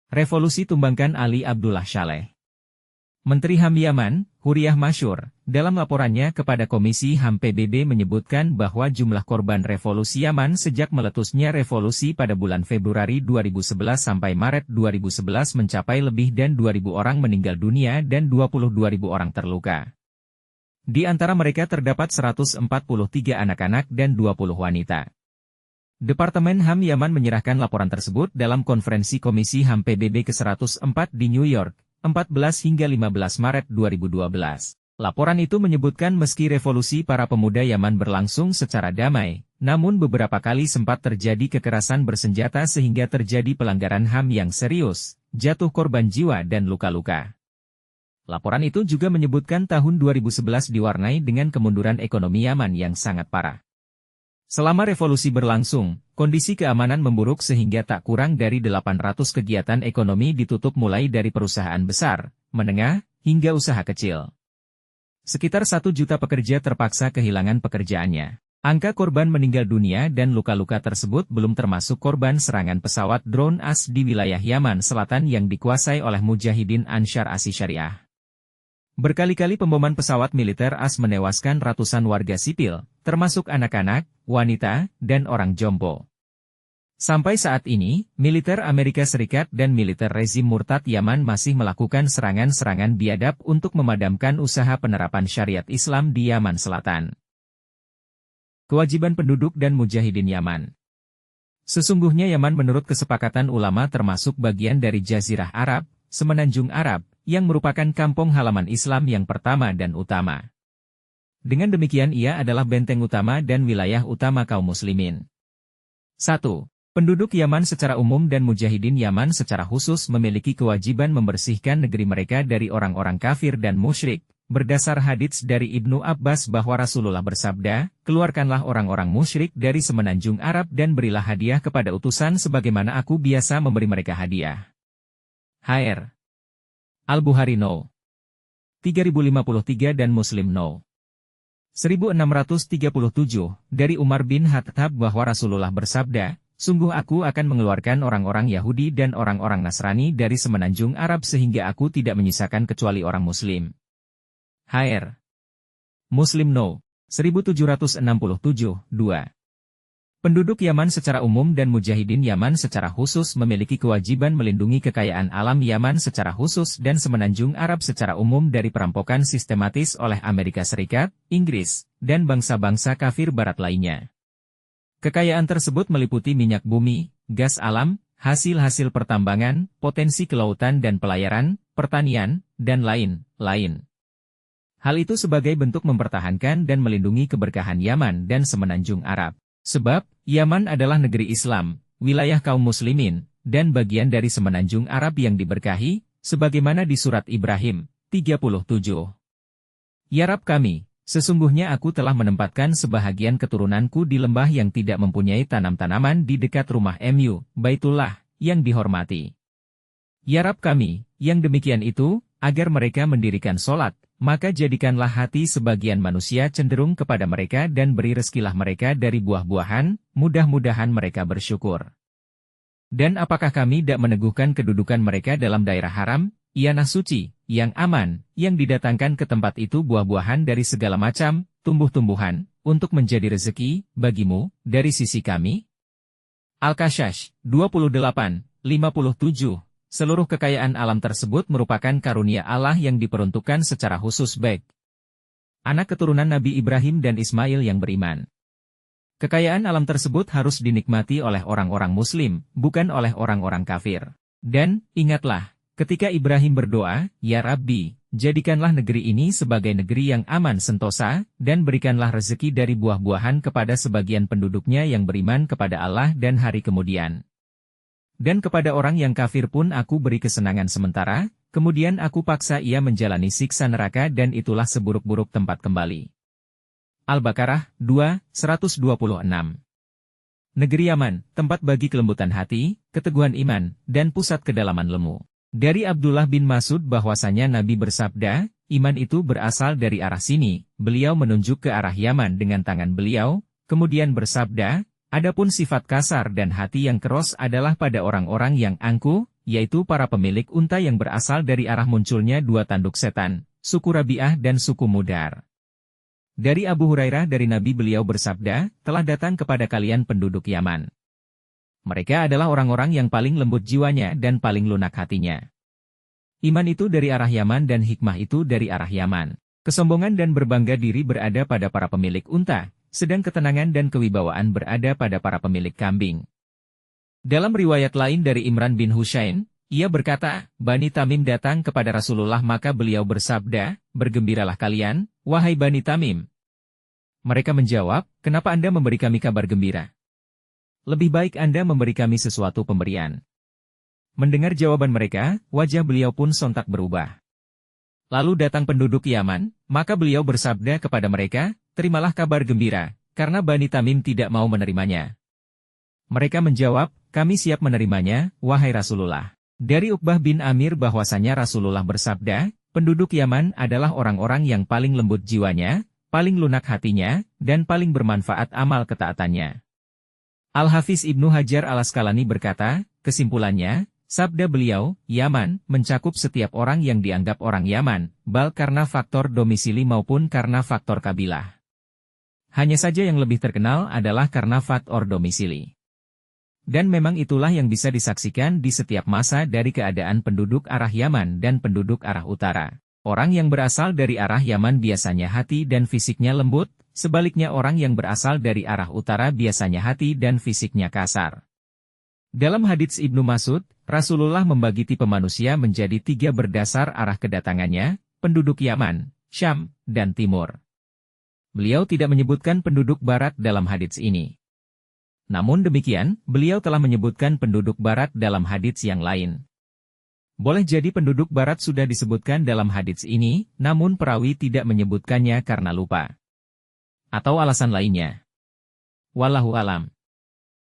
Revolusi tumbangkan Ali Abdullah Saleh. Menteri HAM Yaman, Huriyah Masyur, dalam laporannya kepada Komisi HAM PBB menyebutkan bahwa jumlah korban revolusi Yaman sejak meletusnya revolusi pada bulan Februari 2011 sampai Maret 2011 mencapai lebih dan 2.000 orang meninggal dunia dan 22.000 orang terluka. Di antara mereka terdapat 143 anak-anak dan 20 wanita. Departemen HAM Yaman menyerahkan laporan tersebut dalam konferensi Komisi HAM PBB ke-104 di New York, 14 hingga 15 Maret 2012. Laporan itu menyebutkan meski revolusi para pemuda Yaman berlangsung secara damai, namun beberapa kali sempat terjadi kekerasan bersenjata sehingga terjadi pelanggaran HAM yang serius, jatuh korban jiwa dan luka-luka. Laporan itu juga menyebutkan tahun 2011 diwarnai dengan kemunduran ekonomi Yaman yang sangat parah. Selama revolusi berlangsung, kondisi keamanan memburuk sehingga tak kurang dari 800 kegiatan ekonomi ditutup mulai dari perusahaan besar, menengah, hingga usaha kecil. Sekitar 1 juta pekerja terpaksa kehilangan pekerjaannya. Angka korban meninggal dunia dan luka-luka tersebut belum termasuk korban serangan pesawat drone AS di wilayah Yaman Selatan yang dikuasai oleh Mujahidin Ansyar Asy-Syariah. Berkali-kali pemboman pesawat militer AS menewaskan ratusan warga sipil, termasuk anak-anak, wanita, dan orang jompo. Sampai saat ini, militer Amerika Serikat dan militer rezim murtad Yaman masih melakukan serangan-serangan biadab untuk memadamkan usaha penerapan syariat Islam di Yaman Selatan. Kewajiban penduduk dan mujahidin Yaman. Sesungguhnya Yaman menurut kesepakatan ulama termasuk bagian dari Jazirah Arab, Semenanjung Arab, yang merupakan kampung halaman Islam yang pertama dan utama. Dengan demikian ia adalah benteng utama dan wilayah utama kaum muslimin. 1. Penduduk Yaman secara umum dan mujahidin Yaman secara khusus memiliki kewajiban membersihkan negeri mereka dari orang-orang kafir dan musyrik. Berdasar hadits dari Ibnu Abbas bahwa Rasulullah bersabda, keluarkanlah orang-orang musyrik dari Semenanjung Arab dan berilah hadiah kepada utusan sebagaimana aku biasa memberi mereka hadiah. Hr. Al-Bukhari No. 3053 dan Muslim No. 1637, dari Umar bin Khattab bahwa Rasulullah bersabda, sungguh aku akan mengeluarkan orang-orang Yahudi dan orang-orang Nasrani dari Semenanjung Arab sehingga aku tidak menyisakan kecuali orang Muslim. Hr. Muslim No. 1767, 2. Penduduk Yaman secara umum dan mujahidin Yaman secara khusus memiliki kewajiban melindungi kekayaan alam Yaman secara khusus dan Semenanjung Arab secara umum dari perampokan sistematis oleh Amerika Serikat, Inggris, dan bangsa-bangsa kafir barat lainnya. Kekayaan tersebut meliputi minyak bumi, gas alam, hasil-hasil pertambangan, potensi kelautan dan pelayaran, pertanian, dan lain-lain. Hal itu sebagai bentuk mempertahankan dan melindungi keberkahan Yaman dan Semenanjung Arab. Sebab, Yaman adalah negeri Islam, wilayah kaum muslimin, dan bagian dari Semenanjung Arab yang diberkahi, sebagaimana di surat Ibrahim, 37. Ya Rabb kami, sesungguhnya aku telah menempatkan sebahagian keturunanku di lembah yang tidak mempunyai tanam-tanaman di dekat rumah MU, Baitullah, yang dihormati. Ya Rabb kami, yang demikian itu, agar mereka mendirikan sholat, maka jadikanlah hati sebagian manusia cenderung kepada mereka dan beri reskilah mereka dari buah-buahan, mudah-mudahan mereka bersyukur. Dan apakah kami tidak meneguhkan kedudukan mereka dalam daerah haram, ianah suci, yang aman, yang didatangkan ke tempat itu buah-buahan dari segala macam, tumbuh-tumbuhan, untuk menjadi rezeki, bagimu, dari sisi kami? Al-Kashash, 28, 57. Seluruh kekayaan alam tersebut merupakan karunia Allah yang diperuntukkan secara khusus bagi anak keturunan Nabi Ibrahim dan Ismail yang beriman. Kekayaan alam tersebut harus dinikmati oleh orang-orang Muslim, bukan oleh orang-orang kafir. Dan, ingatlah, ketika Ibrahim berdoa, Ya Rabbi, jadikanlah negeri ini sebagai negeri yang aman sentosa, dan berikanlah rezeki dari buah-buahan kepada sebagian penduduknya yang beriman kepada Allah dan hari kemudian. Dan kepada orang yang kafir pun aku beri kesenangan sementara, kemudian aku paksa ia menjalani siksa neraka dan itulah seburuk-buruk tempat kembali. Al-Baqarah 2, 126. Negeri Yaman, tempat bagi kelembutan hati, keteguhan iman, dan pusat kedalaman lemu. Dari Abdullah bin Mas'ud bahwasanya Nabi bersabda, iman itu berasal dari arah sini, beliau menunjuk ke arah Yaman dengan tangan beliau, kemudian bersabda, adapun sifat kasar dan hati yang keros adalah pada orang-orang yang angkuh, yaitu para pemilik unta yang berasal dari arah munculnya dua tanduk setan, suku Rabi'ah dan suku Mudar. Dari Abu Hurairah dari Nabi beliau bersabda, telah datang kepada kalian penduduk Yaman. Mereka adalah orang-orang yang paling lembut jiwanya dan paling lunak hatinya. Iman itu dari arah Yaman dan hikmah itu dari arah Yaman. Kesombongan dan berbangga diri berada pada para pemilik unta, sedang ketenangan dan kewibawaan berada pada para pemilik kambing. Dalam riwayat lain dari Imran bin Husain, ia berkata, Bani Tamim datang kepada Rasulullah maka beliau bersabda, bergembiralah kalian, wahai Bani Tamim. Mereka menjawab, kenapa Anda memberi kami kabar gembira? Lebih baik Anda memberi kami sesuatu pemberian. Mendengar jawaban mereka, wajah beliau pun sontak berubah. Lalu datang penduduk Yaman, maka beliau bersabda kepada mereka, terimalah kabar gembira, karena Bani Tamim tidak mau menerimanya. Mereka menjawab, kami siap menerimanya, wahai Rasulullah. Dari Uqbah bin Amir bahwasanya Rasulullah bersabda, penduduk Yaman adalah orang-orang yang paling lembut jiwanya, paling lunak hatinya, dan paling bermanfaat amal ketaatannya. Al-Hafiz Ibnu Hajar Al-Asqalani berkata, kesimpulannya, sabda beliau, Yaman, mencakup setiap orang yang dianggap orang Yaman, baik karena faktor domisili maupun karena faktor kabilah. Hanya saja yang lebih terkenal adalah karena faktor domisili. Dan memang itulah yang bisa disaksikan di setiap masa dari keadaan penduduk arah Yaman dan penduduk arah utara. Orang yang berasal dari arah Yaman biasanya hati dan fisiknya lembut, sebaliknya orang yang berasal dari arah utara biasanya hati dan fisiknya kasar. Dalam hadits Ibnu Mas'ud, Rasulullah membagi tipe manusia menjadi 3 berdasar arah kedatangannya, penduduk Yaman, Syam, dan Timur. Beliau tidak menyebutkan penduduk Barat dalam hadits ini. Namun demikian, beliau telah menyebutkan penduduk Barat dalam hadits yang lain. Boleh jadi penduduk Barat sudah disebutkan dalam hadits ini, namun perawi tidak menyebutkannya karena lupa. Atau alasan lainnya. Wallahu alam.